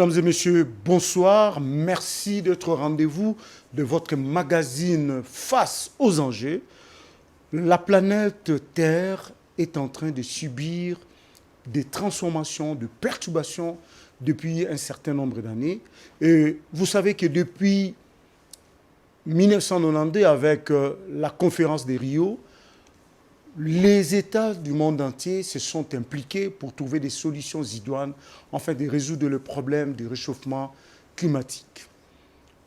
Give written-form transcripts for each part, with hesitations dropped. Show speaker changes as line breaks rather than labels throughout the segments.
Mesdames et messieurs, bonsoir. Merci d'être au rendez-vous de votre magazine Face aux enjeux. La planète Terre est en train de subir des transformations, de perturbations depuis un certain nombre d'années. Et vous savez que depuis 1992, avec la conférence de Rio, les États du monde entier se sont impliqués pour trouver des solutions idoines afin de résoudre le problème du réchauffement climatique.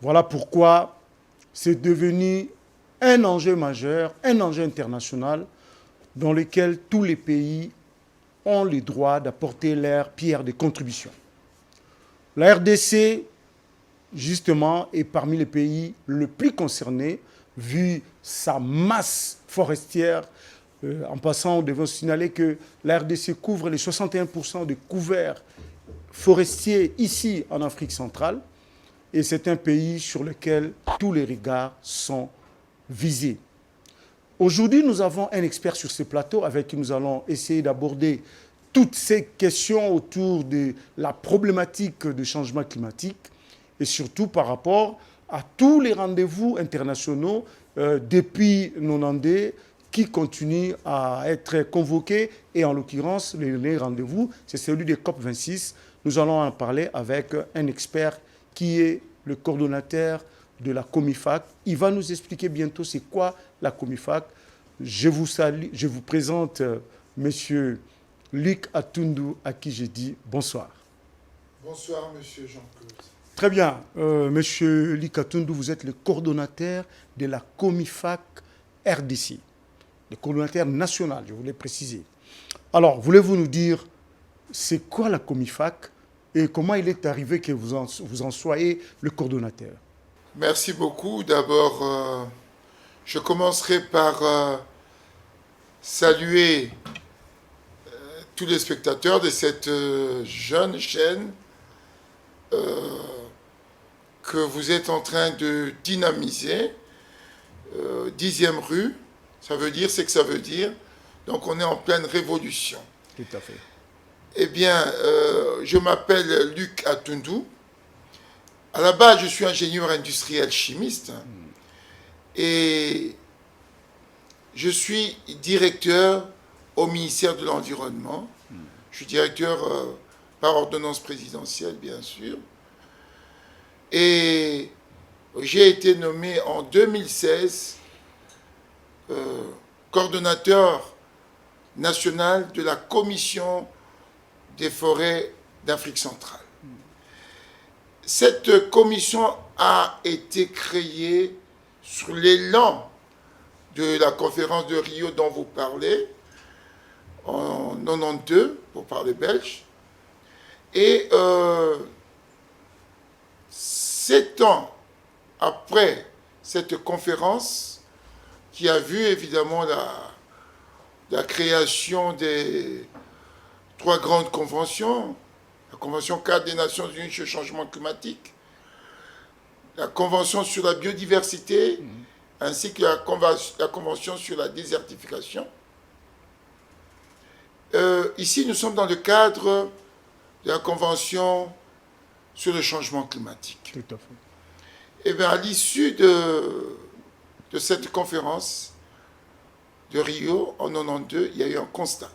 Voilà pourquoi c'est devenu un enjeu majeur, un enjeu international dans lequel tous les pays ont le droit d'apporter leur pierre de contribution. La RDC, justement, est parmi les pays les plus concernés, vu sa masse forestière. En passant, nous devons signaler que la RDC couvre les 61% des couverts forestiers ici en Afrique centrale. Et c'est un pays sur lequel tous les regards sont visés. Aujourd'hui, nous avons un expert sur ce plateau avec qui nous allons essayer d'aborder toutes ces questions autour de la problématique du changement climatique et surtout par rapport à tous les rendez-vous internationaux depuis 1992 qui continuent à être convoqués. Et en l'occurrence, les rendez-vous, c'est celui des COP26. Nous allons en parler avec un expert qui est le coordonnateur de la Comifac. Il va nous expliquer bientôt c'est quoi la Comifac. Je vous salue, je vous présente Monsieur Luc Atundu, à qui j'ai dit bonsoir.
Bonsoir, Monsieur Jean-Claude.
Très bien. Monsieur Luc Atundu, vous êtes le coordonnateur de la Comifac RDC, le coordonnateur national, je voulais préciser. Alors, voulez-vous nous dire c'est quoi la Comifac et comment il est arrivé que vous en soyez le coordonnateur?
Merci beaucoup. D'abord, je commencerai par saluer tous les spectateurs de cette jeune chaîne que vous êtes en train de dynamiser. 10e rue, ça veut dire ce que ça veut dire. Donc on est en pleine révolution.
Tout à fait.
Eh bien, je m'appelle Luc Atundu. À la base, je suis ingénieur industriel chimiste et je suis directeur au ministère de l'Environnement. Je suis directeur par ordonnance présidentielle, bien sûr. Et j'ai été nommé en 2016 coordonnateur national de la Commission des forêts d'Afrique centrale. Cette commission a été créée sur l'élan de la conférence de Rio dont vous parlez, en 92, pour parler belge. Et 7 ans après cette conférence, qui a vu évidemment la création des 3 grandes conventions, la Convention cadre des Nations Unies sur le changement climatique, la Convention sur la biodiversité, ainsi que la Convention sur la désertification. Ici, nous sommes dans le cadre de la Convention sur le changement climatique.
Tout à fait.
Et bien, à l'issue de cette conférence de Rio en 92, il y a eu un constat.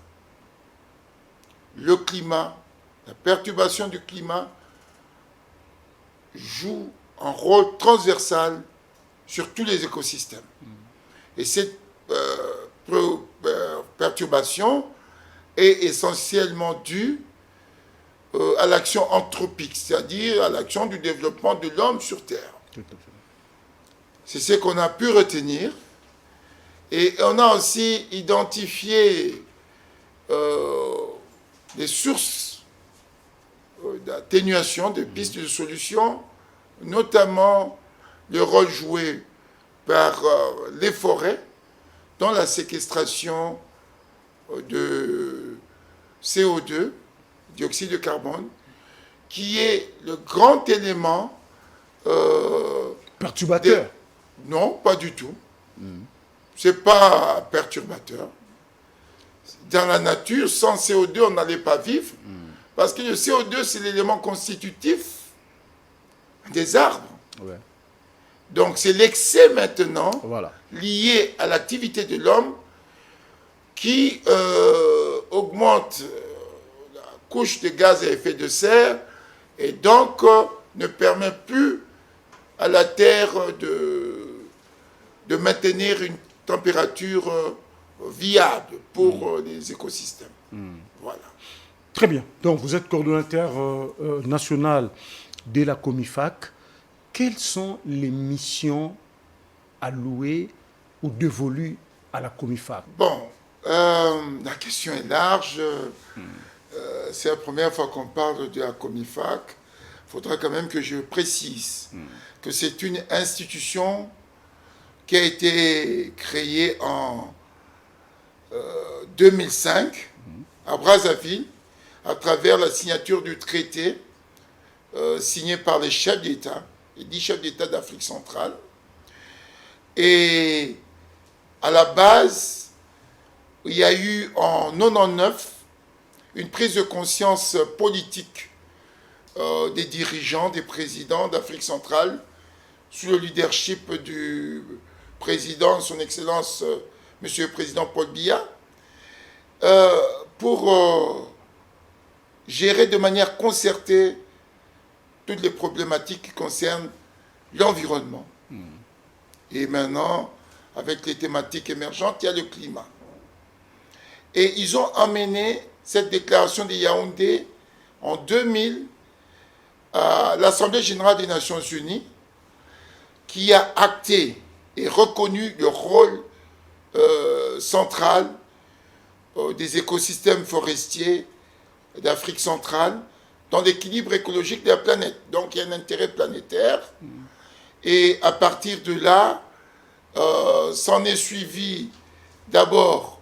Le climat, la perturbation du climat joue un rôle transversal sur tous les écosystèmes. Et cette perturbation est essentiellement due à l'action anthropique, c'est-à-dire à l'action du développement de l'homme sur Terre.
Tout à fait.
C'est ce qu'on a pu retenir. Et on a aussi identifié des sources d'atténuation, des pistes de solution, notamment le rôle joué par les forêts dans la séquestration de CO2, dioxyde de carbone, qui est le grand élément
perturbateur.
Non, pas du tout. Ce n'est pas perturbateur. Dans la nature, sans CO2, on n'allait pas vivre, Parce que le CO2, c'est l'élément constitutif des arbres.
Ouais.
Donc c'est l'excès maintenant,
Voilà.
lié à l'activité de l'homme, qui augmente la couche de gaz à effet de serre et donc ne permet plus à la Terre de maintenir une température viable pour les écosystèmes. Voilà.
Très bien. Donc, vous êtes coordonnateur national de la Comifac. Quelles sont les missions allouées ou dévolues à la Comifac?
Bon, la question est large. C'est la première fois qu'on parle de la Comifac. Il faudra quand même que je précise que c'est une institution qui a été créée en 2005 à Brazzaville à travers la signature du traité signé par les chefs d'État, les 10 chefs d'État d'Afrique centrale. Et à la base, il y a eu en 99 une prise de conscience politique des dirigeants, des présidents d'Afrique centrale, sous le leadership du président, son Excellence, Monsieur le Président Paul Biya, pour gérer de manière concertée toutes les problématiques qui concernent l'environnement. Et maintenant, avec les thématiques émergentes, il y a le climat. Et ils ont amené cette déclaration de Yaoundé en 2000 à l'Assemblée générale des Nations unies, qui a acté et reconnu le rôle central des écosystèmes forestiers d'Afrique centrale dans l'équilibre écologique de la planète. Donc il y a un intérêt planétaire. Et à partir de là, s'en est suivi d'abord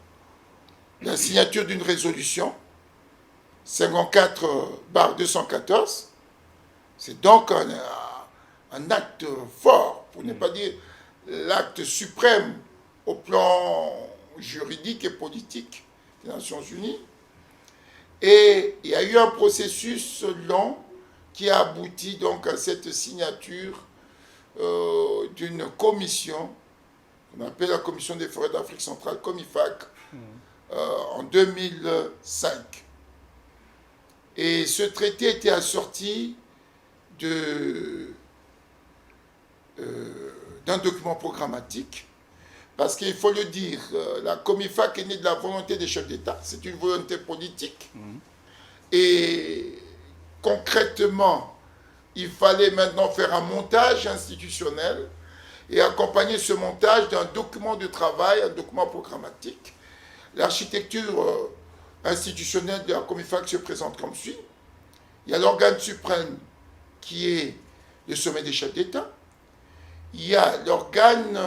la signature d'une résolution 54/214. C'est donc un acte fort, pour ne pas dire l'acte suprême au plan juridique et politique des Nations Unies. Et il y a eu un processus long qui a abouti donc à cette signature d'une commission qu'on appelle la Commission des forêts d'Afrique centrale, Comifac, en 2005. Et ce traité était assorti d'un document programmatique, parce qu'il faut le dire, la Comifac est née de la volonté des chefs d'État, c'est une volonté politique, et concrètement, il fallait maintenant faire un montage institutionnel et accompagner ce montage d'un document de travail, un document programmatique. L'architecture institutionnelle de la Comifac se présente comme suit. Il y a l'organe suprême qui est le sommet des chefs d'État. Il y a l'organe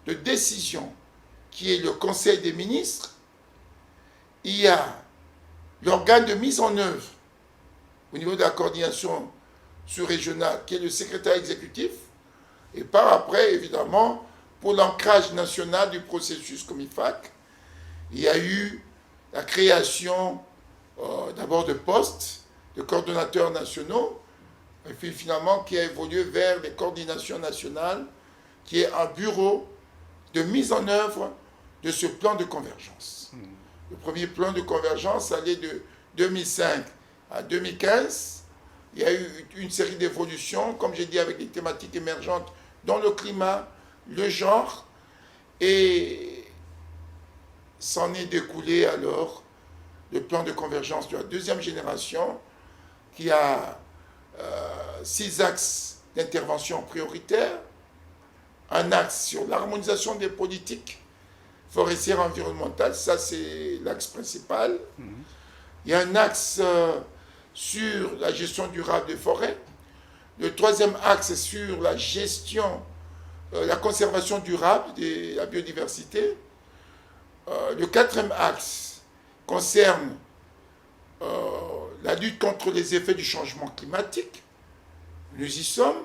de décision qui est le Conseil des ministres. Il y a l'organe de mise en œuvre au niveau de la coordination sous-régionale qui est le secrétaire exécutif. Et par après, évidemment, pour l'ancrage national du processus Comifac, il y a eu la création d'abord de postes de coordonnateurs nationaux, et puis finalement qui a évolué vers les coordinations nationales, qui est un bureau de mise en œuvre de ce plan de convergence. Le premier plan de convergence allait de 2005 à 2015. Il y a eu une série d'évolutions, comme j'ai dit, avec des thématiques émergentes dans le climat, le genre, et s'en est découlé alors le plan de convergence de la deuxième génération, qui a 6 axes d'intervention prioritaires, un axe sur l'harmonisation des politiques forestières environnementales, ça c'est l'axe principal. Il y a un axe sur la gestion durable des forêts. Le troisième axe est sur la gestion, la conservation durable de la biodiversité. Le quatrième axe concerne la lutte contre les effets du changement climatique. Nous y sommes.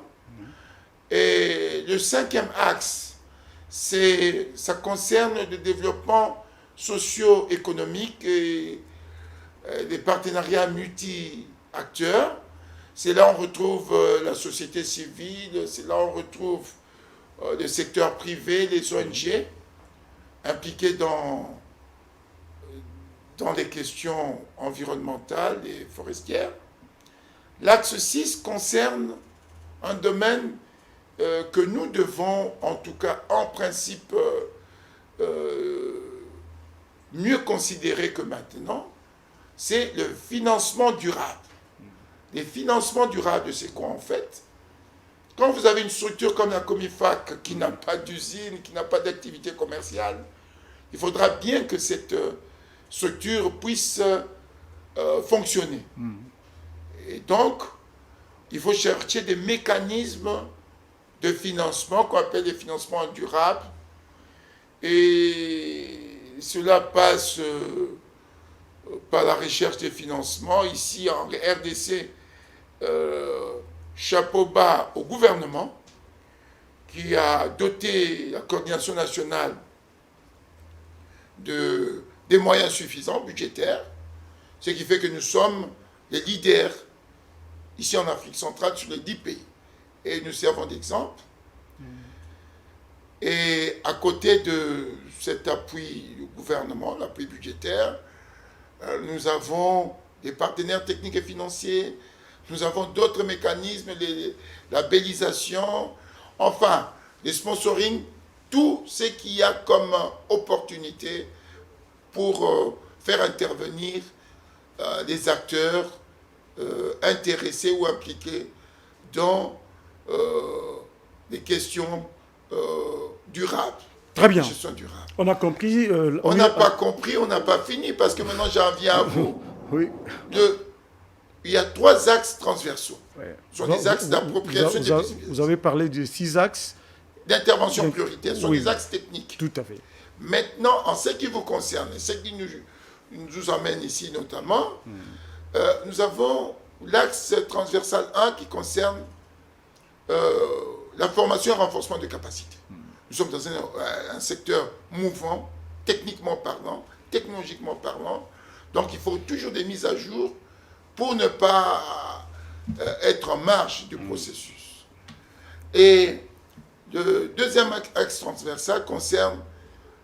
Et le cinquième axe, ça concerne le développement socio-économique et des partenariats multi-acteurs. C'est là où on retrouve la société civile, c'est là où on retrouve le secteur privé, les ONG impliqués dans les questions environnementales et forestières. L'axe 6 concerne un domaine que nous devons, en tout cas en principe, mieux considérer que maintenant, c'est le financement durable. Les financements durables, c'est quoi en fait? Quand vous avez une structure comme la Comifac qui n'a pas d'usine, qui n'a pas d'activité commerciale, il faudra bien que cette structure puisse fonctionner. Et donc, il faut chercher des mécanismes de financement qu'on appelle les financements durables. Et cela passe par la recherche des financements. Ici, en RDC, chapeau bas au gouvernement qui a doté la coordination nationale des moyens suffisants budgétaires, ce qui fait que nous sommes les leaders ici en Afrique centrale sur les 10 pays. Et nous servons d'exemple. Et à côté de cet appui du gouvernement, l'appui budgétaire, nous avons des partenaires techniques et financiers, nous avons d'autres mécanismes, les labellisations, enfin, les sponsoring, tout ce qu'il y a comme opportunité pour faire intervenir les acteurs intéressés ou impliqués dans les questions durables.
Très bien.
Gestion durable.
On a compris.
On n'a pas compris, on n'a pas fini, parce que maintenant j'en viens à vous.
Oui.
Il y a 3 axes transversaux.
Ouais.
Ce sont des axes d'appropriation des possibilités.
Vous avez parlé de 6 axes.
D'intervention prioritaire, ce sont des axes techniques.
Tout à fait.
Maintenant, en ce qui vous concerne, et ce qui nous emmène ici notamment, nous avons l'axe transversal 1 qui concerne la formation et le renforcement de capacités. Nous sommes dans un secteur mouvant, techniquement parlant, technologiquement parlant. Donc il faut toujours des mises à jour pour ne pas être en marge du processus. Et le deuxième axe transversal concerne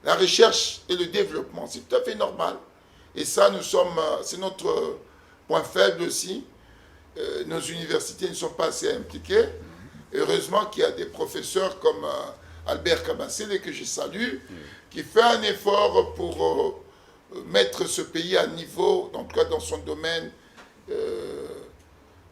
la recherche et le développement. C'est tout à fait normal. Et ça, c'est notre point faible aussi. Nos universités ne sont pas assez impliquées. Heureusement qu'il y a des professeurs comme Albert Kabassele, que je salue, qui fait un effort pour mettre ce pays à niveau, en tout cas dans son domaine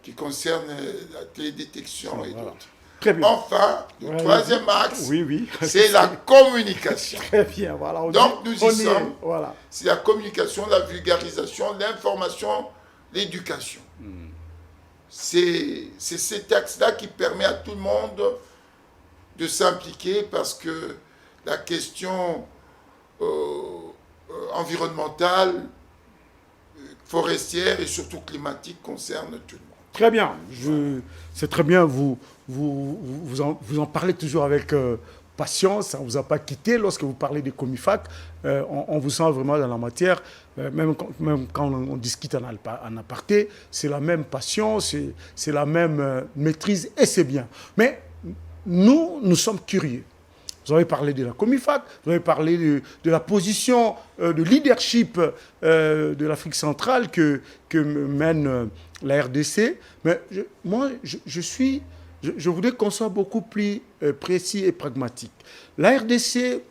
qui concerne la télédétection et d'autres.
Très bien.
Enfin, le troisième axe,
oui.
c'est la communication.
Très bien, voilà.
Donc nous y sommes.
Voilà.
C'est la communication, la vulgarisation, l'information, l'éducation. C'est cet axe-là qui permet à tout le monde de s'impliquer, parce que la question environnementale, forestière et surtout climatique concerne tout le monde.
Très bien. C'est très bien. Vous en parlez toujours avec patience. Ça ne vous a pas quitté lorsque vous parlez des Comifac. On vous sent vraiment dans la matière. Même quand on discute en aparté, c'est la même passion, c'est la même maîtrise, et c'est bien. Mais nous sommes curieux. Vous avez parlé de la Comifac, vous avez parlé de la position de leadership de l'Afrique centrale que mène la RDC. Mais je voudrais qu'on soit beaucoup plus précis et pragmatique. La RDC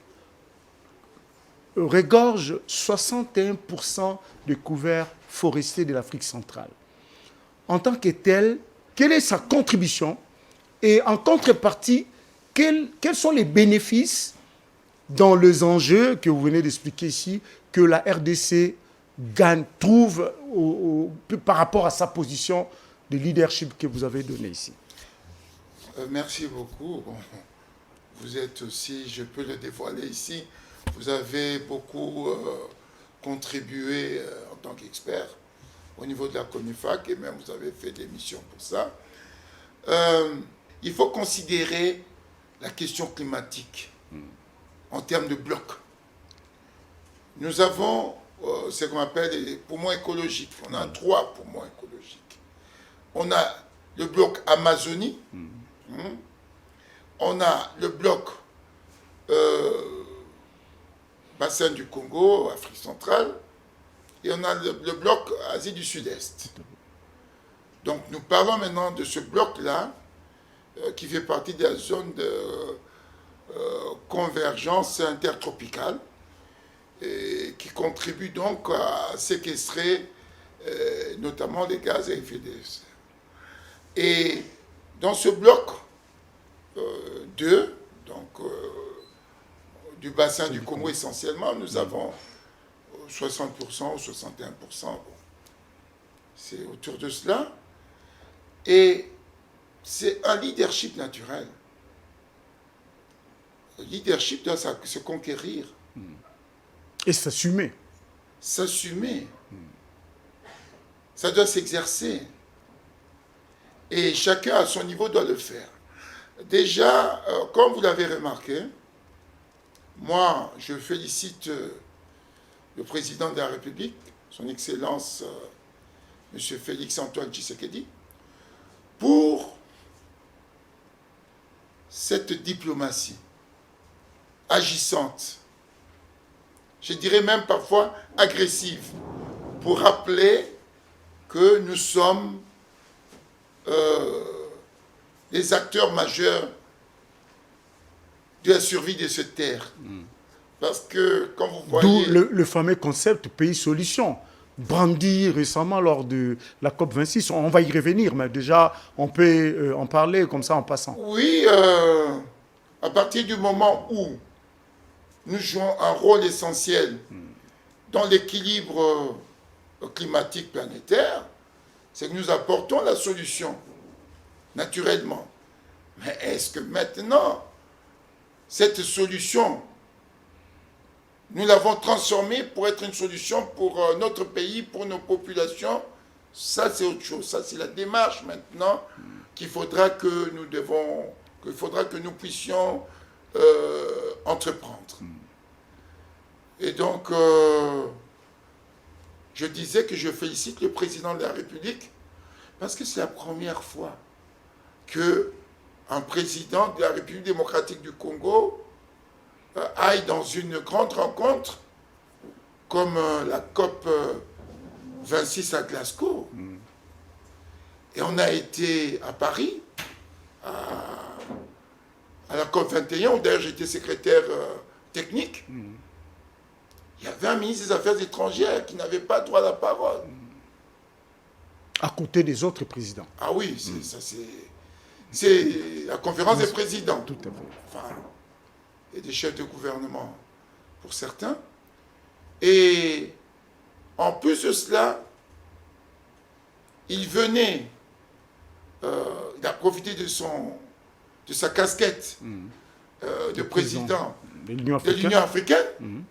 regorge 61% des couverts forestiers de l'Afrique centrale. En tant que telle, quelle est sa contribution? Et en contrepartie, quels sont les bénéfices dans les enjeux que vous venez d'expliquer ici, que la RDC trouve par rapport à sa position de leadership que vous avez donnée ici?
Merci beaucoup. Bon, vous êtes aussi, je peux le dévoiler ici, vous avez beaucoup contribué en tant qu'expert au niveau de la Comifac, et même vous avez fait des missions pour ça. Il faut considérer la question climatique en termes de bloc. Nous avons ce qu'on appelle les poumons écologiques. On a 3 poumons écologiques. On a le bloc Amazonie, on a le bloc bassin du Congo, Afrique centrale, et on a le bloc Asie du Sud-Est. Donc nous parlons maintenant de ce bloc-là, qui fait partie de la zone de convergence intertropicale, et qui contribue donc à séquestrer notamment les gaz à effet de serre. Et dans ce bloc 2, donc du bassin du Congo essentiellement, nous avons 60% ou 61%, bon, c'est autour de cela. Et c'est un leadership naturel. Le leadership doit se conquérir.
Et s'assumer.
S'assumer. Ça doit s'exercer. Et chacun à son niveau doit le faire. Déjà, comme vous l'avez remarqué, moi, je félicite le président de la République, son Excellence, M. Félix-Antoine Tshisekedi, pour cette diplomatie agissante, je dirais même parfois agressive, pour rappeler que nous sommes les acteurs majeurs de la survie de cette terre. Parce que, comme vous voyez...
D'où le fameux concept pays-solution, brandi récemment lors de la COP26. On va y revenir, mais déjà, on peut en parler comme ça en passant.
Oui, à partir du moment où nous jouons un rôle essentiel dans l'équilibre climatique planétaire, c'est que nous apportons la solution, naturellement. Mais est-ce que maintenant, cette solution, nous l'avons transformée pour être une solution pour notre pays, pour nos populations? Ça, c'est autre chose. Ça, c'est la démarche maintenant qu'il faudra que nous puissions entreprendre. Et donc, je disais que je félicite le président de la République parce que c'est la première fois qu'un président de la République démocratique du Congo aille dans une grande rencontre comme la COP 26 à Glasgow. Et on a été à Paris, à la COP 21, où d'ailleurs j'étais secrétaire technique. Il y avait un ministre des Affaires étrangères qui n'avait pas droit à la parole.
À côté des autres présidents.
Ah oui, c'est la conférence des présidents.
Tout à fait.
Enfin, et des chefs de gouvernement, pour certains. Et en plus de cela, il venait, il a profité de sa casquette de président de l'Union africaine.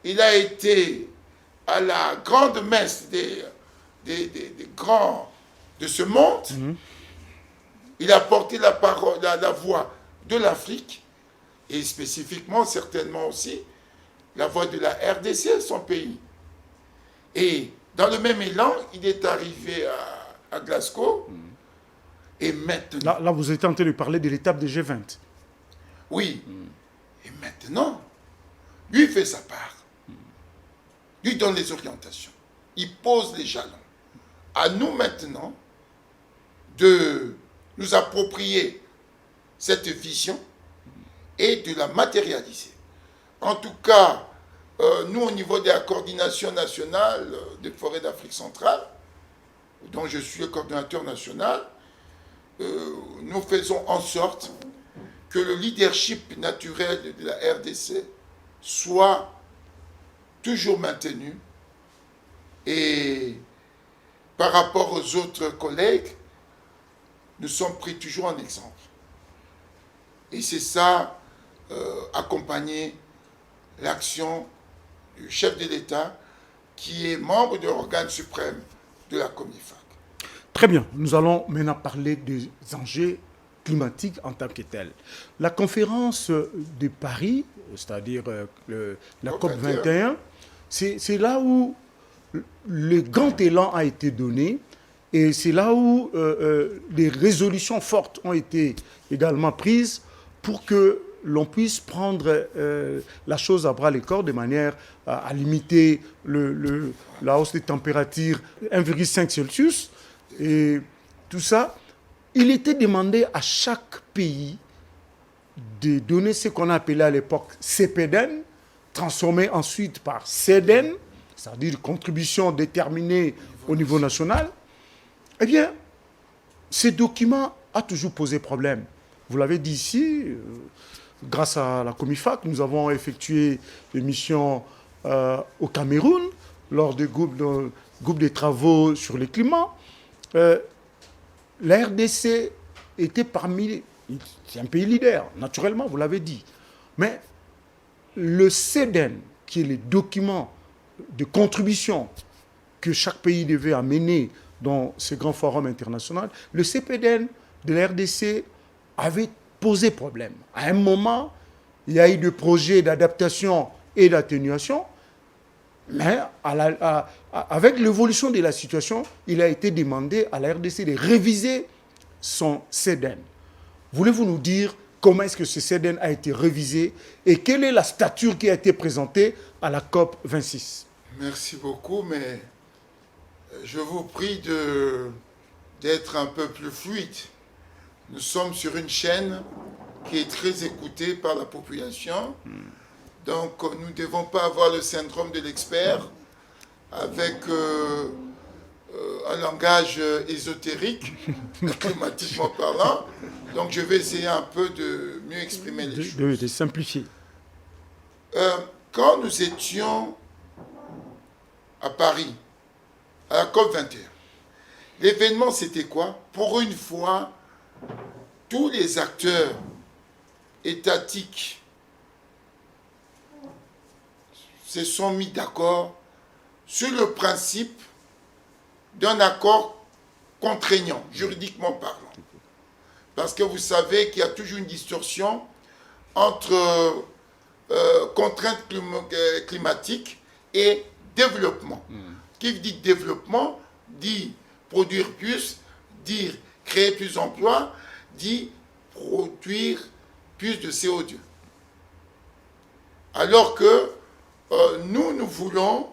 Il a été à la grande messe des grands de ce monde. Il a porté la parole, la voix de l'Afrique, et spécifiquement, certainement aussi, la voix de la RDC, son pays. Et dans le même élan, il est arrivé à Glasgow, et maintenant...
Là, vous êtes en train de parler de l'étape de G20.
Oui. Et maintenant, lui fait sa part. Lui donne les orientations. Il pose les jalons. À nous maintenant de nous approprier cette vision et de la matérialiser. En tout cas, nous, au niveau de la coordination nationale des forêts d'Afrique centrale, dont je suis le coordinateur national, nous faisons en sorte que le leadership naturel de la RDC soit toujours maintenu, et par rapport aux autres collègues, nous sommes pris toujours en exemple. Et c'est ça, accompagner l'action du chef de l'État qui est membre de l'organe suprême de la COMIFAC.
Très bien, nous allons maintenant parler des enjeux climatiques en tant que tels. La conférence de Paris, c'est-à-dire la COP 21, C'est là où le grand élan a été donné et c'est là où des résolutions fortes ont été également prises pour que l'on puisse prendre la chose à bras le corps de manière à limiter la hausse des températures 1,5 Celsius. Et tout ça, il était demandé à chaque pays de donner ce qu'on appelait à l'époque CPDN, transformé ensuite par CDN, c'est-à-dire contribution déterminée au niveau national. Eh bien, ce document a toujours posé problème. Vous l'avez dit ici, grâce à la Comifac, nous avons effectué des missions au Cameroun lors du groupe de travaux sur le climat. La RDC était parmi... C'est un pays leader, naturellement, vous l'avez dit. Mais le CEDEN, qui est le document de contribution que chaque pays devait amener dans ce grand forum international, le CPDN de la RDC avait posé problème. À un moment, il y a eu des projets d'adaptation et d'atténuation, mais avec l'évolution de la situation, il a été demandé à la RDC de réviser son CEDEN. Voulez-vous nous dire comment est-ce que ce CEDEN a été révisé et quelle est la stature qui a été présentée à la COP 26?
Merci beaucoup, mais je vous prie d'être un peu plus fluide. Nous sommes sur une chaîne qui est très écoutée par la population. Donc, nous ne devons pas avoir le syndrome de l'expert avec un langage ésotérique, climatiquement parlant. Donc, je vais essayer un peu de mieux exprimer les choses.
De simplifier.
Quand nous étions à Paris, à la COP 21, l'événement, c'était quoi? Pour une fois, tous les acteurs étatiques se sont mis d'accord sur le principe d'un accord contraignant, juridiquement parlant. Parce que vous savez qu'il y a toujours une distorsion entre contraintes climatiques et développement. Qui dit développement, dit produire plus, dire créer plus d'emplois, dit produire plus de CO2. Alors que nous voulons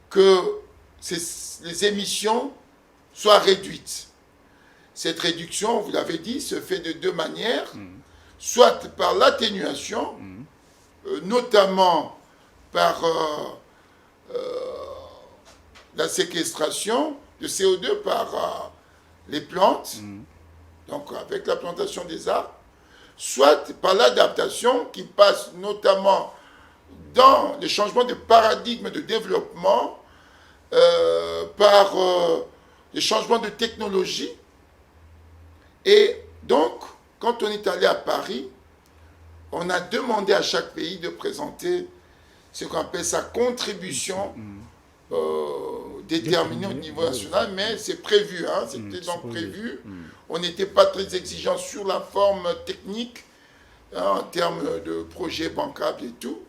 que les émissions soient réduites. Cette réduction, vous l'avez dit, se fait de deux manières, soit par l'atténuation, notamment par la séquestration de CO2 par les plantes, donc avec la plantation des arbres, soit par l'adaptation qui passe notamment dans le changement de paradigme de développement, par le changement de technologie. Et donc, quand on est allé à Paris, on a demandé à chaque pays de présenter ce qu'on appelle sa contribution déterminée au niveau national, mais c'est prévu, hein, c'était donc prévu. On n'était pas très exigeant sur la forme technique, hein, en termes de projet bancable et tout.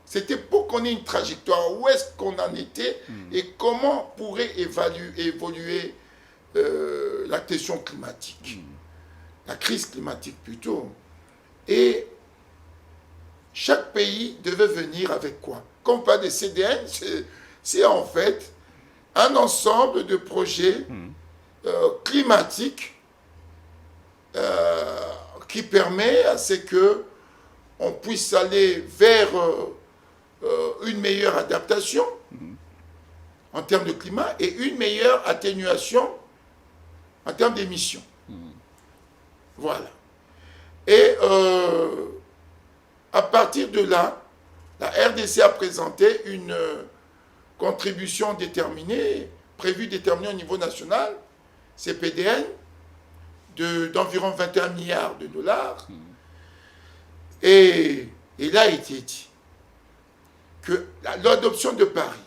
C'était pour qu'on ait une trajectoire, où est-ce qu'on en était et comment pourrait évoluer la question climatique, la crise climatique plutôt. Et chaque pays devait venir avec quoi? Quand on parle des CDN, c'est en fait un ensemble de projets climatiques qui permet à ce que on puisse aller vers une meilleure adaptation en termes de climat et une meilleure atténuation en termes d'émissions. Voilà. Et à partir de là, la RDC a présenté une contribution déterminée, prévue déterminée au niveau national, CPDN, d'environ 21 milliards de dollars. Et il a été dit que l'adoption de Paris,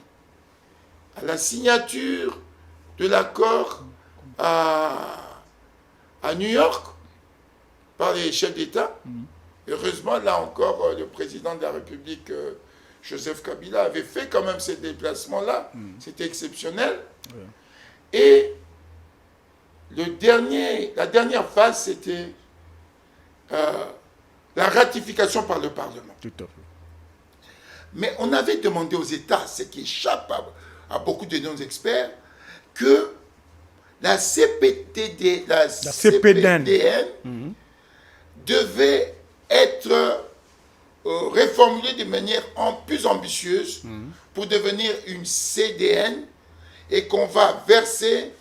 à la signature de l'accord à New York par les chefs d'État, heureusement, là encore, le président de la République Joseph Kabila avait fait quand même ces déplacements-là. C'était exceptionnel. Et la dernière phase, c'était la ratification par le Parlement.
Tout à fait.
Mais on avait demandé aux États, ce qui échappe à beaucoup de nos experts, que la CPDN devait être réformulée de manière plus ambitieuse pour devenir une CDN et qu'on va verser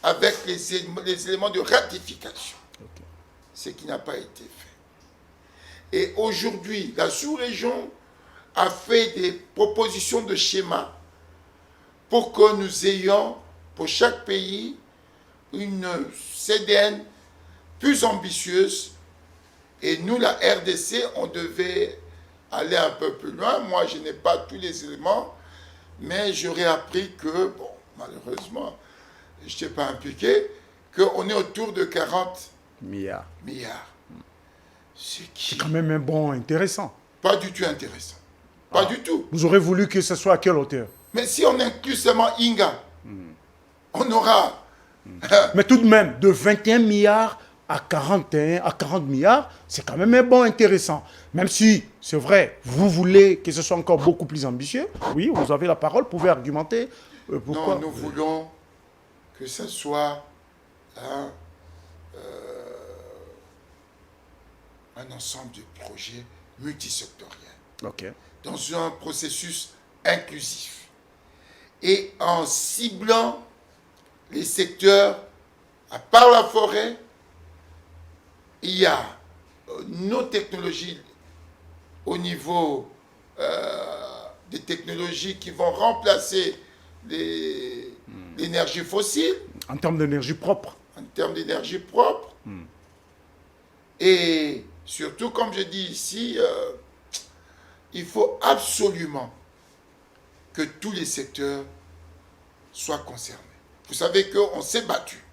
avec les éléments de ratification. Okay. Ce qui n'a pas été fait. Et aujourd'hui, la sous-région a fait des propositions de schéma pour que nous ayons, pour chaque pays, une CDN plus ambitieuse. Et nous, la RDC, on devait aller un peu plus loin. Moi, je n'ai pas tous les éléments, mais j'aurais appris que, bon, malheureusement, je n'étais pas impliqué, qu'on est autour de 40 milliards.
C'est quand même un bon intéressant.
Pas du tout intéressant. Pas du tout.
Vous aurez voulu que ce soit à quelle hauteur?
Mais si on inclut seulement Inga, on aura...
Mais tout de même, de 21 milliards à 40 milliards, c'est quand même un bon intéressant. Même si, c'est vrai, vous voulez que ce soit encore beaucoup plus ambitieux, oui, vous avez la parole, vous pouvez argumenter. Pourquoi?
Non, nous voulons que ce soit un ensemble de projets multisectoriels.
Okay.
Dans un processus inclusif. Et en ciblant les secteurs, à part la forêt, il y a nos technologies au niveau des technologies qui vont remplacer l'énergie fossile.
En termes d'énergie propre.
En termes d'énergie propre. Et surtout, comme je dis ici, il faut absolument que tous les secteurs soient concernés. Vous savez qu'on s'est battu.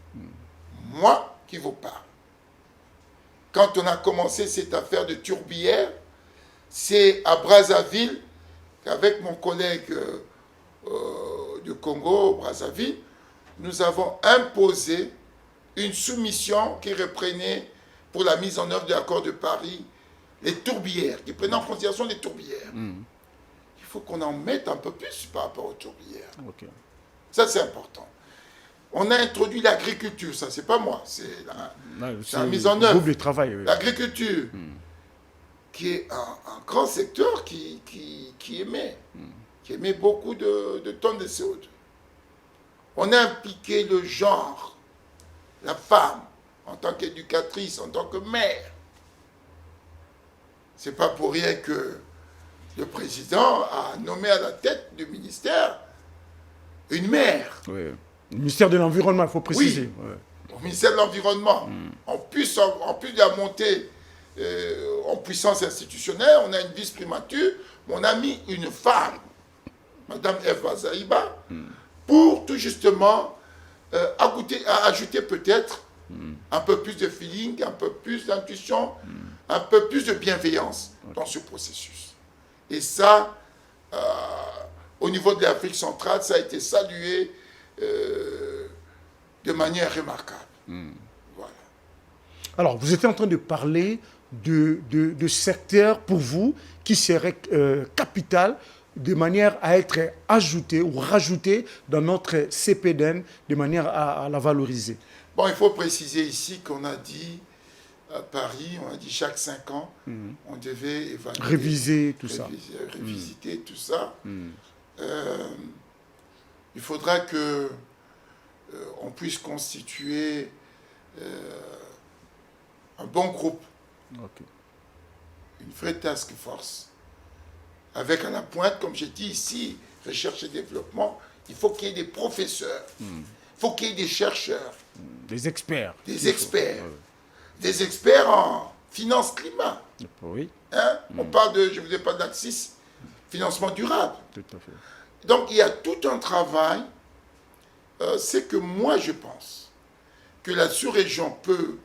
Moi qui vous parle. Quand on a commencé cette affaire de tourbière, c'est à Brazzaville qu'avec mon collègue du Congo, Brazzaville, nous avons imposé une soumission qui reprenait pour la mise en œuvre de l'accord de Paris les tourbières, qui prenaient en considération les tourbières. Il faut qu'on en mette un peu plus par rapport aux tourbières.
Okay.
Ça, c'est important. On a introduit l'agriculture, ça, c'est pas moi, c'est la mise en œuvre.
Double travail. Oui.
L'agriculture, qui est un grand secteur qui émet beaucoup de tonnes de CO2. On a impliqué le genre, la femme, en tant qu'éducatrice, en tant que mère. C'est pas pour rien que le président a nommé à la tête du ministère une mère.
Oui. Le ministère de l'Environnement, il faut préciser.
Oui, ouais. Au ministère de l'Environnement. En plus de la montée en puissance institutionnelle, on a une vice-primature, mais on a mis une femme, Madame Eva Zaïba, pour tout justement ajouter peut-être un peu plus de feeling, un peu plus d'intuition, un peu plus de bienveillance dans ce processus. Et ça, au niveau de l'Afrique centrale, ça a été salué de manière remarquable. Voilà.
Alors, vous étiez en train de parler de secteurs pour vous qui seraient capital de manière à être ajouté ou rajouté dans notre CPDN de manière à la valoriser.
Bon, il faut préciser ici qu'on a dit à Paris, on a dit chaque 5 ans, on devait évaluer,
réviser tout ça.
Revisiter tout ça. Il faudra que on puisse constituer un bon groupe, une vraie task force, avec à la pointe, comme j'ai dit ici, recherche et développement, il faut qu'il y ait des professeurs, il faut qu'il y ait des chercheurs,
des experts.
Des experts. Des experts en finance climat.
Oui.
Hein? On parle de, je vous ai pas d'Axis, financement durable.
Tout à fait.
Donc il y a tout un travail. C'est que moi je pense que la sous-région peut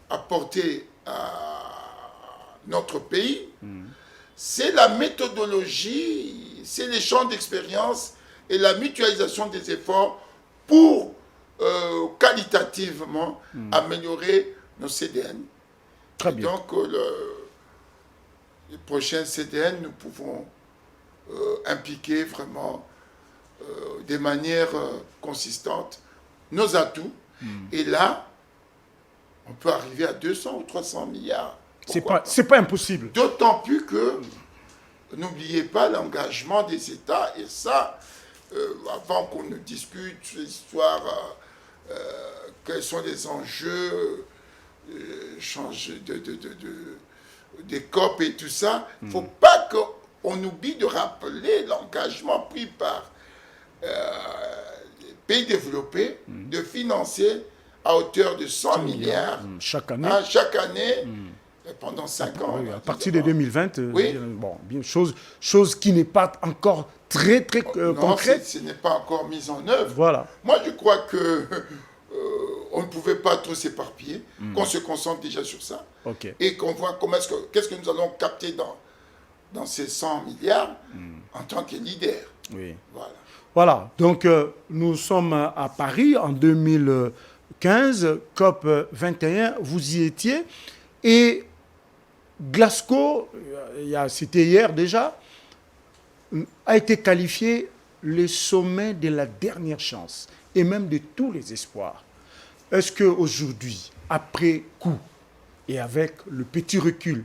apporter à notre pays, c'est la méthodologie, c'est les champs d'expérience et la mutualisation des efforts pour qualitativement améliorer nos CDN.
Très bien.
Donc, les prochains CDN, nous pouvons impliquer vraiment de manière consistante nos atouts. Et là, on peut arriver à 200 ou 300 milliards.
C'est pas impossible.
D'autant plus que, n'oubliez pas l'engagement des États, et ça, avant qu'on ne discute sur l'histoire, quels sont les enjeux, des COP et tout ça, il ne faut pas qu'on oublie de rappeler l'engagement pris par les pays développés de financer à hauteur de 100 milliards
chaque année.
Chaque année pendant 5 ans.
Oui, à partir de 2020,
oui.
Bon, bien, chose qui n'est pas encore très concrète.
Ce n'est pas encore mis en œuvre.
Voilà.
Moi, je crois que on ne pouvait pas trop s'éparpiller, qu'on se concentre déjà sur ça, et qu'on voit qu'est-ce que nous allons capter dans ces 100 milliards en tant que leader.
Oui.
Voilà.
Donc, nous sommes à Paris en 2015, COP 21, vous y étiez, et Glasgow, c'était hier déjà, a été qualifié le sommet de la dernière chance, et même de tous les espoirs. Est-ce qu'aujourd'hui, après coup, et avec le petit recul,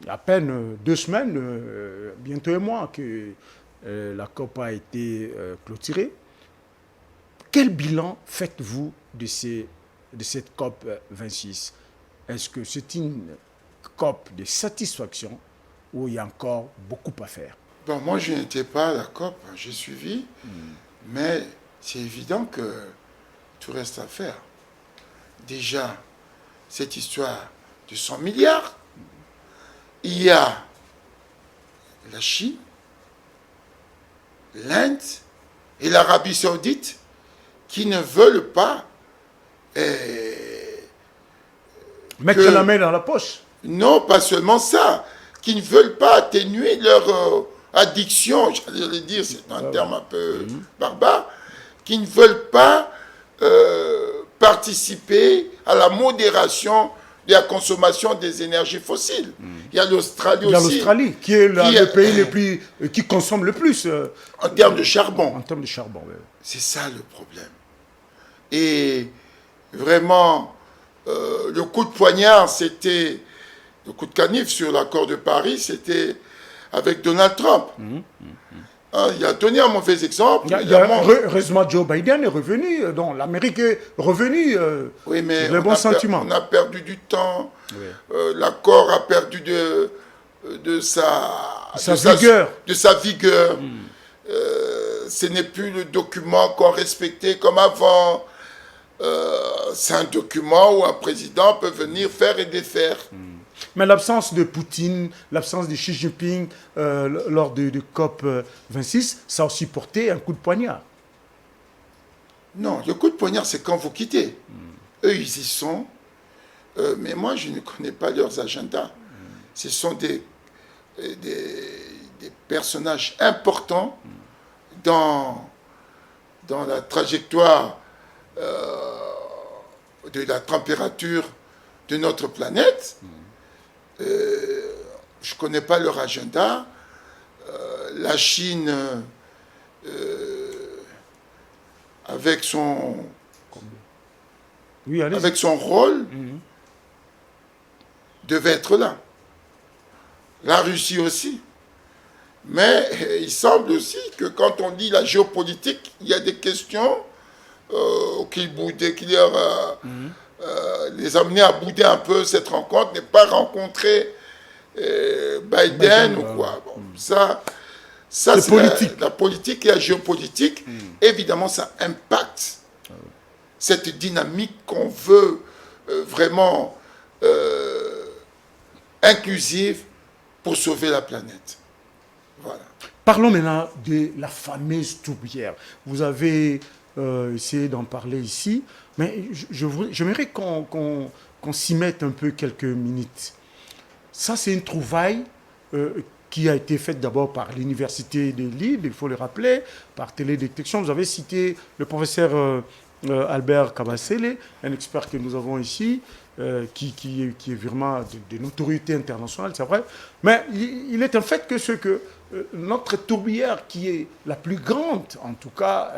il y a à peine 2 semaines, bientôt un mois que la COP a été clôturée, quel bilan faites-vous de cette COP 26? Est-ce que c'est une COP de satisfaction ou il y a encore beaucoup à faire?
Bon, moi, je n'étais pas à la COP, j'ai suivi, mais c'est évident que tout reste à faire. Déjà, cette histoire de 100 milliards, il y a la Chine, l'Inde et l'Arabie Saoudite qui ne veulent pas
mettre la main dans la poche.
Non, pas seulement ça, qui ne veulent pas atténuer leur addiction, j'allais dire, c'est un terme un peu barbare, qui ne veulent pas participer à la modération de la consommation des énergies fossiles. Il y a l'Australie aussi. Il y a
l'Australie, qui est le pays qui consomme le plus.
En termes de charbon.
En termes de charbon, oui.
C'est ça le problème. Et vraiment, le coup de poignard, c'était... Le coup de canif sur l'accord de Paris, c'était avec Donald Trump. Il a donné un mauvais exemple.
Heureusement, Joe Biden est revenu. Donc, l'Amérique est revenue
oui, mais
sur les bons sentiments.
On a perdu du temps. Oui. L'accord a perdu de sa vigueur. Ce n'est plus le document qu'on respectait comme avant. C'est un document où un président peut venir faire et défaire.
Mais l'absence de Poutine, l'absence de Xi Jinping lors de COP 26, ça a aussi porté un coup de poignard.
Non, le coup de poignard, c'est quand vous quittez. Eux, ils y sont. Mais moi, je ne connais pas leurs agendas. Ce sont des personnages importants dans la trajectoire de la température de notre planète. Je ne connais pas leur agenda. La Chine, avec son rôle, devait être là. La Russie aussi. Mais il semble aussi que quand on lit la géopolitique, il y a des questions qui les amener à bouder un peu cette rencontre, ne pas rencontrer Biden ou quoi. Bon, ça c'est politique. La politique et la géopolitique, évidemment, ça impacte cette dynamique qu'on veut vraiment inclusive pour sauver la planète. Voilà.
Parlons maintenant de la fameuse tourbière. Vous avez essayé d'en parler ici, mais j'aimerais qu'on s'y mette un peu quelques minutes. Ça, c'est une trouvaille qui a été faite d'abord par l'Université de Lille, il faut le rappeler, par télédétection. Vous avez cité le professeur Albert Kabasele, un expert que nous avons ici, qui est vraiment de notoriété internationale, c'est vrai. Mais il est un fait que notre tourbière, qui est la plus grande, en tout cas,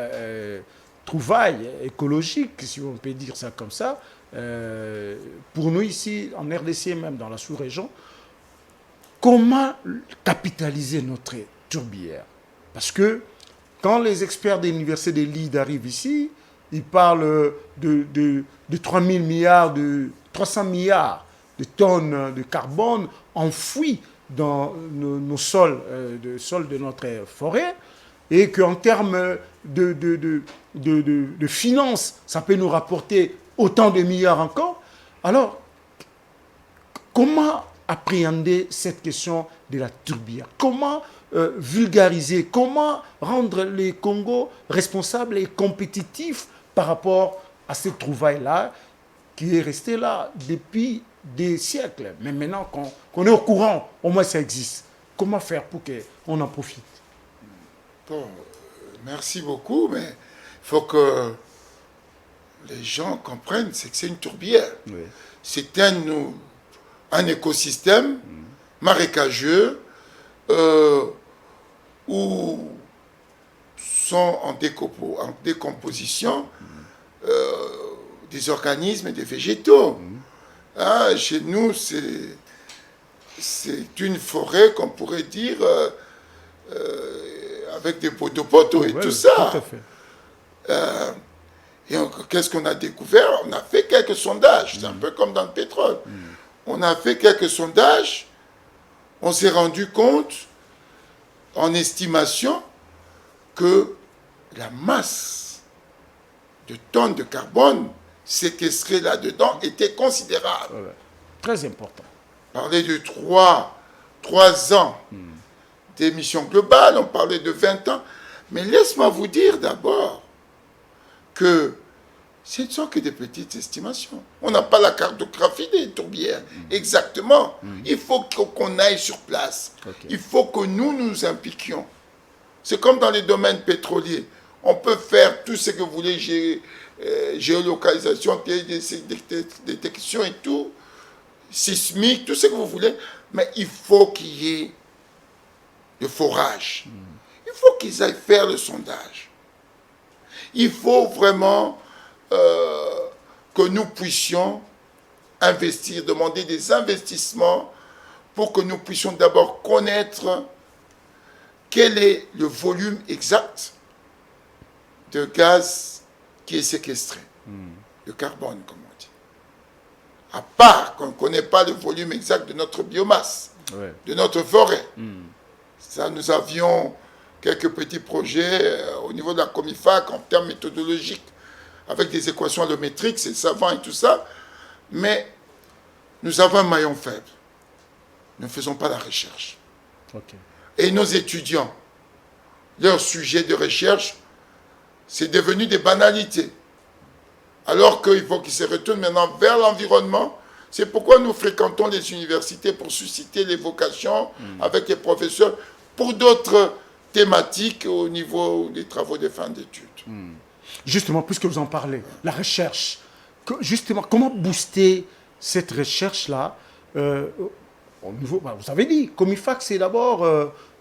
trouvaille écologique, si on peut dire ça comme ça, pour nous ici, en RDC, même dans la sous-région, comment capitaliser notre tourbière? Parce que quand les experts de l'Université de Lille arrivent ici, ils parlent de 3 000 milliards, de 300 milliards de tonnes de carbone enfouies dans nos sols, sols de notre forêt, et qu'en termes de finances, ça peut nous rapporter autant de milliards encore. Alors, comment appréhender cette question de la tourbière? Comment vulgariser? Comment rendre les Congos responsables et compétitifs par rapport à cette trouvaille-là qui est restée là depuis des siècles? Mais maintenant qu'on est au courant, au moins ça existe. Comment faire pour qu'on en profite?
Bon, merci beaucoup, mais il faut que les gens comprennent que c'est une tourbière. Oui. C'est un écosystème marécageux où sont en décomposition des organismes et des végétaux. Ah, chez nous, c'est une forêt qu'on pourrait dire avec des poteaux et tout ça. Tout à fait. Et qu'est-ce qu'on a découvert? On a fait quelques sondages. C'est un peu comme dans le pétrole. On a fait quelques sondages. On s'est rendu compte, en estimation, que la masse de tonnes de carbone séquestrées là-dedans était considérable.
Ouais. Très important.
On parlait de 3 ans d'émissions globales, on parlait de 20 ans. Mais laisse-moi vous dire d'abord que ce ne sont que des petites estimations. On n'a pas la cartographie des tourbières. Exactement. Il faut qu'on aille sur place. Okay. Il faut que nous impliquions. C'est comme dans les domaines pétroliers. On peut faire tout ce que vous voulez, géolocalisation, détection et tout, sismique, tout ce que vous voulez, mais il faut qu'il y ait le forage. Il faut qu'ils aillent faire le sondage. Il faut vraiment que nous puissions investir, demander des investissements pour que nous puissions d'abord connaître quel est le volume exact de gaz qui est séquestré, le carbone, comme on dit. À part qu'on ne connaît pas le volume exact de notre biomasse, de notre forêt. Ça, nous avions quelques petits projets au niveau de la Comifac en termes méthodologiques, avec des équations allométriques, c'est savant et tout ça, mais nous avons un maillon faible. Nous ne faisons pas la recherche. Okay. Et nos étudiants, leur sujet de recherche, c'est devenu des banalités. Alors qu'il faut qu'ils se retournent maintenant vers l'environnement. C'est pourquoi nous fréquentons les universités pour susciter les vocations avec les professeurs pour d'autres thématiques au niveau des travaux de fin d'études.
Justement, puisque vous en parlez, la recherche, justement, comment booster cette recherche-là au niveau, vous avez dit, Comifac, c'est d'abord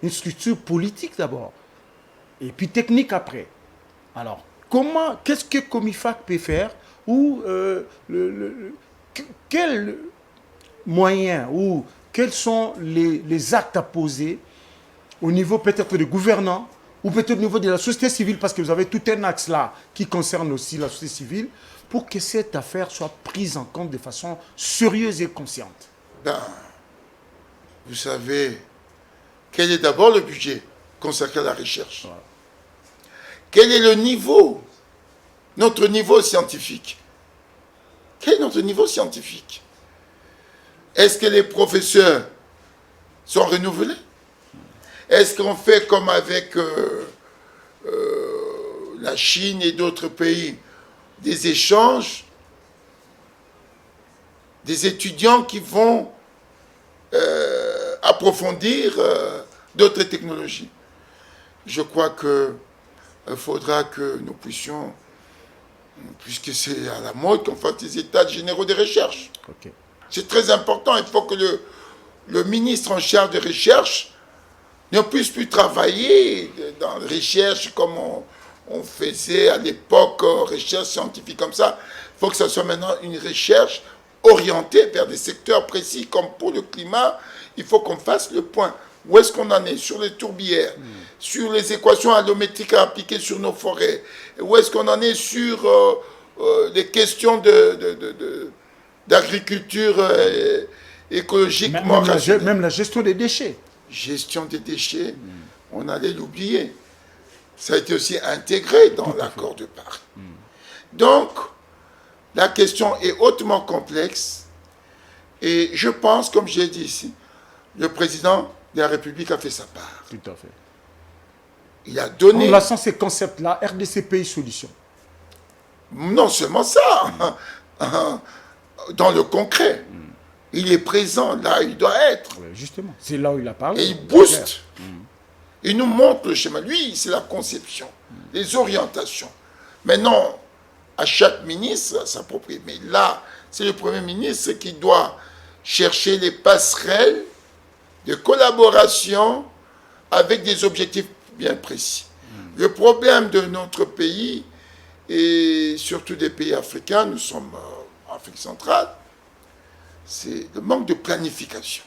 une structure politique d'abord, et puis technique après. Alors, qu'est-ce que Comifac peut faire ou quels moyens ou quels sont les actes à poser au niveau peut-être des gouvernants ou peut-être au niveau de la société civile, parce que vous avez tout un axe là qui concerne aussi la société civile, pour que cette affaire soit prise en compte de façon sérieuse et consciente?
Vous savez, quel est d'abord le budget consacré à la recherche? Quel est le niveau, notre niveau scientifique? Quel est notre niveau scientifique? Est-ce que les professeurs sont renouvelés? Est-ce qu'on fait comme avec la Chine et d'autres pays, des échanges, des étudiants qui vont approfondir d'autres technologies. Je crois qu'il faudra que nous puissions, puisque c'est à la mode, qu'on fasse des états généraux de recherche.
Ok.
C'est très important. Il faut que le ministre en charge de recherche ne puisse plus travailler dans la recherche comme on faisait à l'époque, recherche scientifique comme ça. Il faut que ce soit maintenant une recherche orientée vers des secteurs précis, comme pour le climat. Il faut qu'on fasse le point. Où est-ce qu'on en est sur les tourbières, sur les équations allométriques à appliquer sur nos forêts? Où est-ce qu'on en est sur les questions d'agriculture écologiquement rationnelle?
Même la gestion des déchets.
Gestion des déchets, on allait l'oublier. Ça a été aussi intégré dans l'accord de Paris. Donc, la question est hautement complexe. Et je pense, comme j'ai dit ici, le président de la République a fait sa part.
Tout à fait.
Il a donné...
En lançant ces concepts-là, RDC Pays Solutions.
Non seulement ça, dans le concret. Il est présent là où il doit être.
Ouais, justement, c'est là où il a parlé.
Et il booste. Il nous montre le schéma. Lui, c'est la conception, les orientations. Maintenant, à chaque ministre, sa propre... Mais là, c'est le Premier ministre qui doit chercher les passerelles de collaboration avec des objectifs bien précis. Le problème de notre pays, et surtout des pays africains, nous sommes en Afrique centrale, c'est le manque de planification.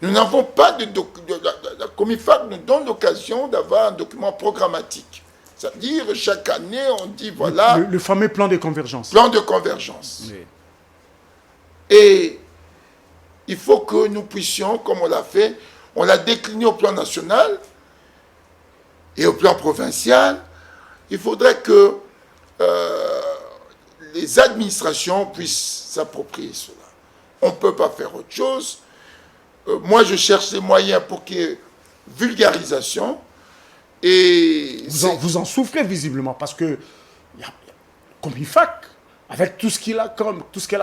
Nous n'avons pas la Comifac nous donne l'occasion d'avoir un document programmatique. C'est-à-dire, chaque année, on dit, voilà...
Le fameux plan de convergence.
Plan de convergence.
Oui.
Et il faut que nous puissions, comme on l'a fait, on l'a décliné au plan national et au plan provincial. Il faudrait que les administrations puissent s'approprier cela. On ne peut pas faire autre chose. Moi, je cherche les moyens pour qu'il y ait vulgarisation. Et
vous en souffrez visiblement parce que comme IFAC, avec tout ce qu'elle a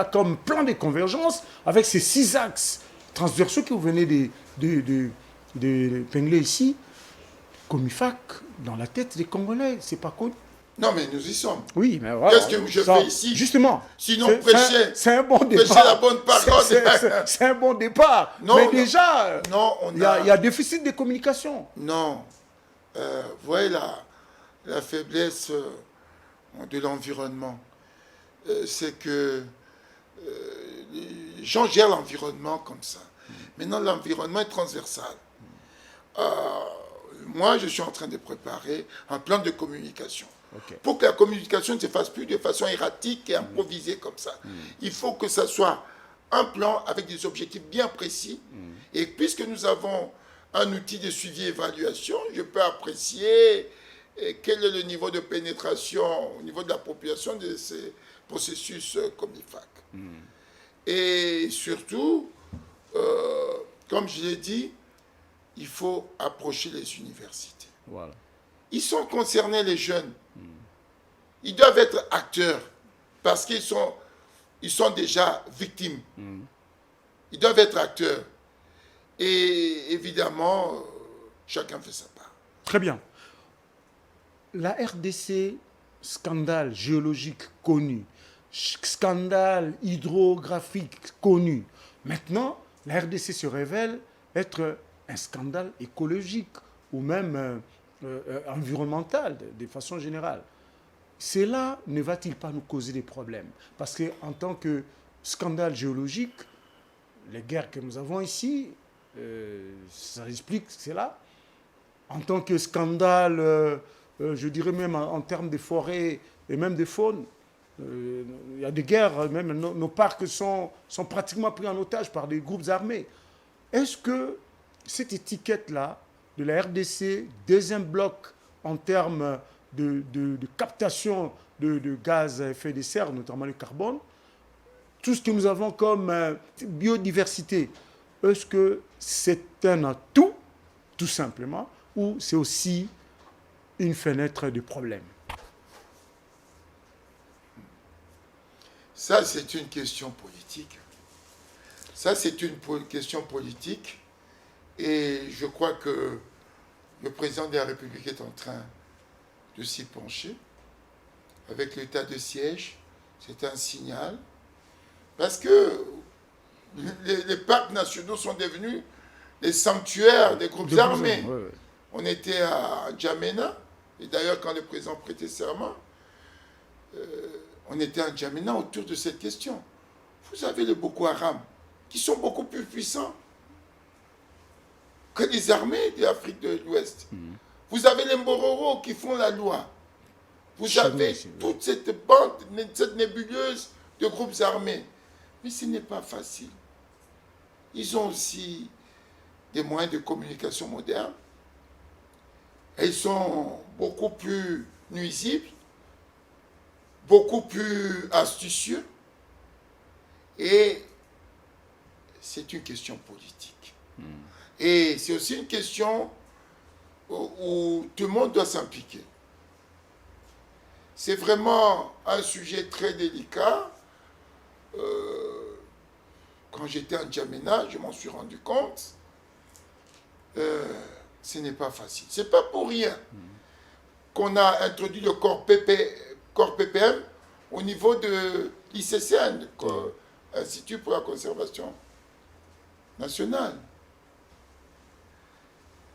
comme plan de convergence, avec ces 6 axes transversaux que vous venez d'épingler ici, comme IFAC, dans la tête des Congolais, c'est pas connu.
Non, mais nous y sommes.
Oui, mais voilà.
Qu'est-ce que je fais ici?
Justement.
Sinon, prêcher.
C'est un bon départ.
Prêcher la bonne parole.
C'est un bon départ.
Non,
mais déjà,
non,
il y a déficit de communication.
Non. Vous voyez la faiblesse de l'environnement. C'est que les gens gèrent l'environnement comme ça. Maintenant, l'environnement est transversal. Moi, je suis en train de préparer un plan de communication. Okay. Pour que la communication ne se fasse plus de façon erratique et improvisée comme ça. Il faut que ça soit un plan avec des objectifs bien précis. Et puisque nous avons un outil de suivi et évaluation, je peux apprécier quel est le niveau de pénétration au niveau de la population de ces processus comme l'IFAC. Et surtout, comme je l'ai dit, il faut approcher les universités.
Voilà.
Ils sont concernés, les jeunes. Ils doivent être acteurs parce qu'ils sont déjà victimes. Ils doivent être acteurs. Et évidemment, chacun fait sa part.
Très bien. La RDC, scandale géologique connu, scandale hydrographique connu. Maintenant, la RDC se révèle être un scandale écologique ou même environnemental de façon générale. Cela ne va-t-il pas nous causer des problèmes? Parce qu'en tant que scandale géologique, les guerres que nous avons ici, ça explique cela. En tant que scandale, je dirais même en termes de forêts et même de faune, il y a des guerres, même nos parcs sont pratiquement pris en otage par des groupes armés. Est-ce que cette étiquette-là de la RDC, deuxième bloc en termes de captation de gaz à effet de serre, notamment le carbone, tout ce que nous avons comme biodiversité, est-ce que c'est un atout, tout simplement, ou c'est aussi une fenêtre de problème?
Ça, c'est une question politique. Ça, c'est une question politique. Et je crois que le président de la République est en train de s'y pencher. Avec l'état de siège, c'est un signal. Parce que les parcs nationaux sont devenus les sanctuaires des groupes armés.
Ouais.
On était à N'Djamena, et d'ailleurs quand le président prêtait serment, on était à N'Djamena autour de cette question. Vous avez les Boko Haram, qui sont beaucoup plus puissants que les armées de l'Afrique de l'Ouest. Vous avez les Mbororo qui font la loi. Vous avez toute cette bande, cette nébuleuse de groupes armés. Mais ce n'est pas facile. Ils ont aussi des moyens de communication modernes. Et ils sont beaucoup plus nuisibles, beaucoup plus astucieux. Et c'est une question politique. Et c'est aussi une question où tout le monde doit s'impliquer. C'est vraiment un sujet très délicat. Quand j'étais à N'Djamena, je m'en suis rendu compte. Ce n'est pas facile. Ce n'est pas pour rien qu'on a introduit le corps PPM au niveau de l'ICCN, Institut pour la conservation nationale.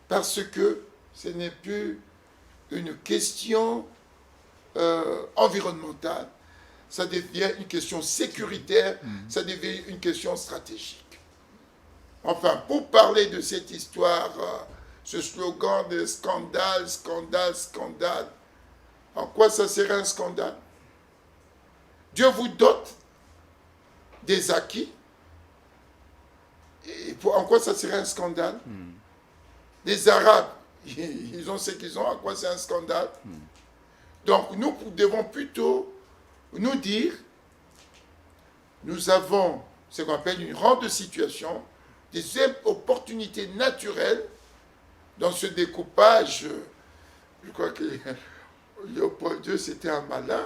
Parce que ce n'est plus une question environnementale, ça devient une question sécuritaire, ça devient une question stratégique. Enfin, pour parler de cette histoire, ce slogan de scandale, scandale, scandale, en quoi ça serait un scandale? Dieu vous dote des acquis, et en quoi ça serait un scandale? Les Arabes, ils ont ce qu'ils ont, à quoi c'est un scandale? Donc nous devons plutôt nous dire, nous avons ce qu'on appelle une rente de situation, des opportunités naturelles dans ce découpage. Je crois que Léopold II, c'était un malin.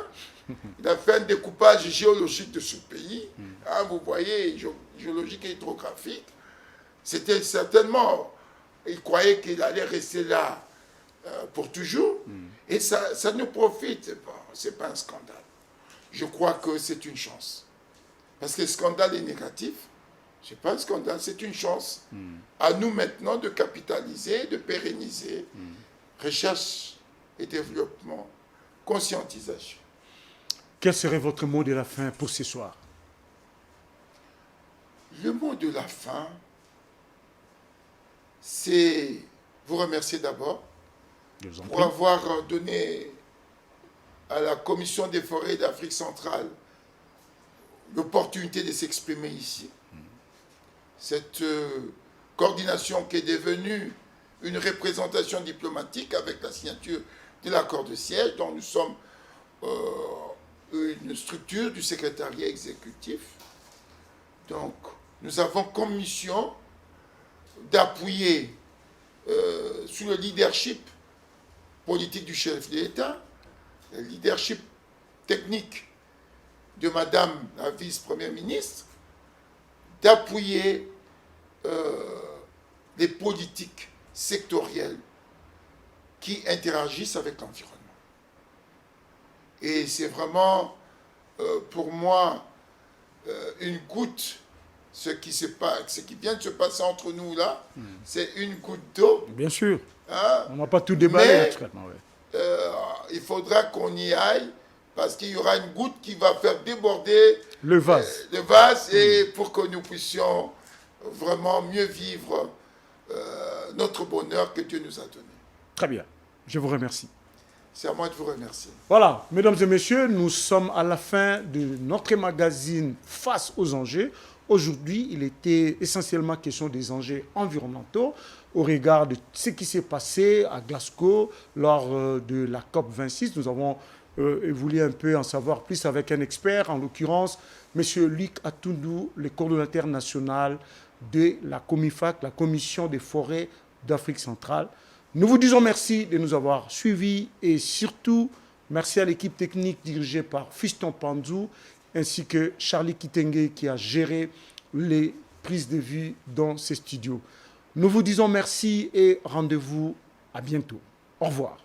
Il a fait un découpage géologique de ce pays. Hein, vous voyez, géologique et hydrographique. C'était certainement, il croyait qu'il allait rester là pour toujours. Et ça nous profite. Bon, ce n'est pas un scandale. Je crois que c'est une chance. Parce que le scandale est négatif. Ce n'est pas un scandale, c'est une chance. À nous maintenant de capitaliser, de pérenniser. Recherche et développement, conscientisation.
Quel serait votre mot de la fin pour ce soir?
Le mot de la fin, c'est vous remercier d'abord pour avoir donné à la Commission des forêts d'Afrique centrale l'opportunité de s'exprimer ici. Cette coordination qui est devenue une représentation diplomatique avec la signature de l'accord de siège, dont nous sommes une structure du secrétariat exécutif. Donc, nous avons comme mission d'appuyer sous le leadership politique du chef de l'État, le leadership technique de Madame la vice-première ministre, d'appuyer les politiques sectorielles qui interagissent avec l'environnement. Et c'est vraiment, pour moi, une goutte, ce qui vient de se passer entre nous là, c'est une goutte d'eau.
Bien sûr.
Hein?
On n'a pas tout déballé naturellement. Ouais.
Il faudra qu'on y aille, parce qu'il y aura une goutte qui va faire déborder
le vase.
Et pour que nous puissions vraiment mieux vivre notre bonheur que Dieu nous a donné.
Très bien. Je vous remercie.
C'est à moi de vous remercier.
Voilà, mesdames et messieurs, nous sommes à la fin de notre magazine Face aux enjeux. Aujourd'hui, il était essentiellement question des enjeux environnementaux au regard de ce qui s'est passé à Glasgow lors de la COP26. Nous avons voulu un peu en savoir plus avec un expert, en l'occurrence M. Luc Atundou, le coordonnateur national de la COMIFAC, la Commission des forêts d'Afrique centrale. Nous vous disons merci de nous avoir suivis et surtout merci à l'équipe technique dirigée par Fiston Panzou ainsi que Charlie Kitenge qui a géré les prise de vue dans ces studios. Nous vous disons merci et rendez-vous à bientôt. Au revoir.